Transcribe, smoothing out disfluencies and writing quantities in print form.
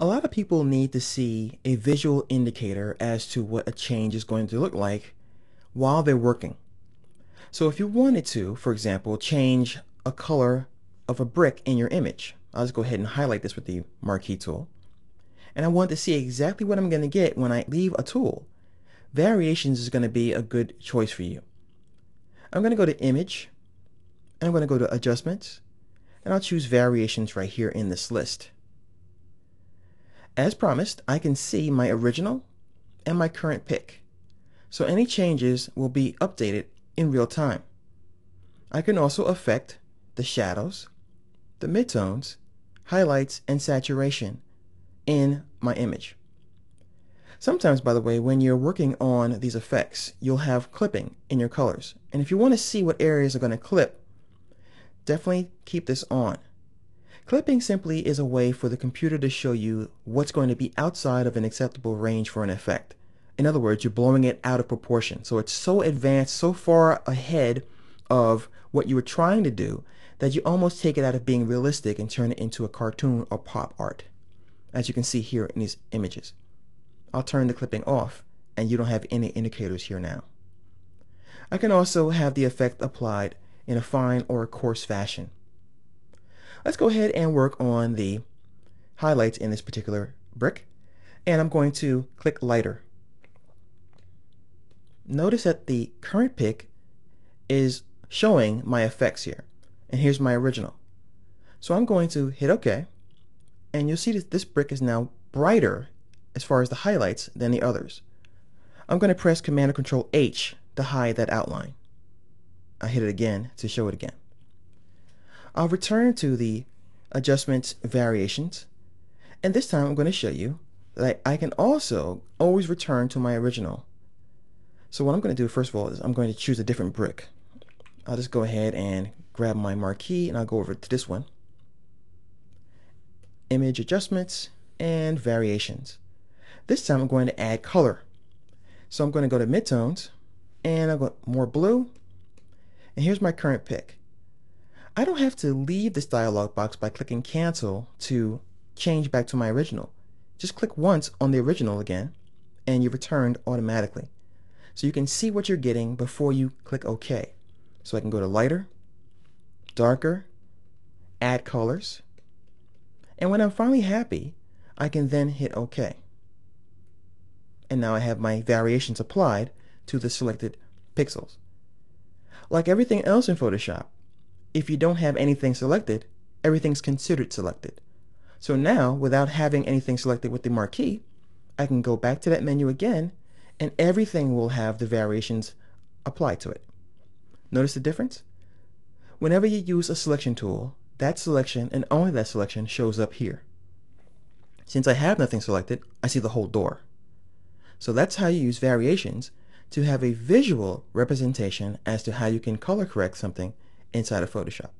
A lot of people need to see a visual indicator as to what a change is going to look like while they're working. So if you wanted to, for example, change a color of a brick in your image, I'll just go ahead and highlight this with the marquee tool. And I want to see exactly what I'm going to get when I leave a tool. Variations is going to be a good choice for you. I'm going to go to Image, and I'm going to go to Adjustments, and I'll choose Variations right here in this list. As promised, I can see my original and my current pick. So any changes will be updated in real time. I can also affect the shadows, the midtones, highlights, and saturation in my image. Sometimes, by the way, when you're working on these effects, you'll have clipping in your colors. And if you want to see what areas are going to clip, definitely keep this on. Clipping simply is a way for the computer to show you what's going to be outside of an acceptable range for an effect. In other words, you're blowing it out of proportion. So it's so advanced, so far ahead of what you were trying to do that you almost take it out of being realistic and turn it into a cartoon or pop art, as you can see here in these images. I'll turn the clipping off and you don't have any indicators here now. I can also have the effect applied in a fine or a coarse fashion. Let's go ahead and work on the highlights in this particular brick, and I'm going to click lighter. Notice that the current pick is showing my effects here, and here's my original. So I'm going to hit OK, and you'll see that this brick is now brighter as far as the highlights than the others. I'm going to press Command or Control H to hide that outline. I hit it again to show it again. I'll return to the Adjustments Variations, and this time I'm going to show you that I can also always return to my original. So what I'm going to do first of all is I'm going to choose a different brick. I'll just go ahead and grab my marquee and I'll go over to this one. Image Adjustments and Variations. This time I'm going to add color. So I'm going to go to Midtones and I'll go more blue, and here's my current pick. I don't have to leave this dialog box by clicking cancel to change back to my original. Just click once on the original again and you're returned automatically. So you can see what you're getting before you click OK. So I can go to lighter, darker, add colors, and when I'm finally happy, I can then hit OK. And now I have my variations applied to the selected pixels. Like everything else in Photoshop, if you don't have anything selected, everything's considered selected. So now, without having anything selected with the marquee, I can go back to that menu again, and everything will have the variations applied to it. Notice the difference? Whenever you use a selection tool, that selection and only that selection shows up here. Since I have nothing selected, I see the whole door. So that's how you use variations to have a visual representation as to how you can color correct something inside of Photoshop.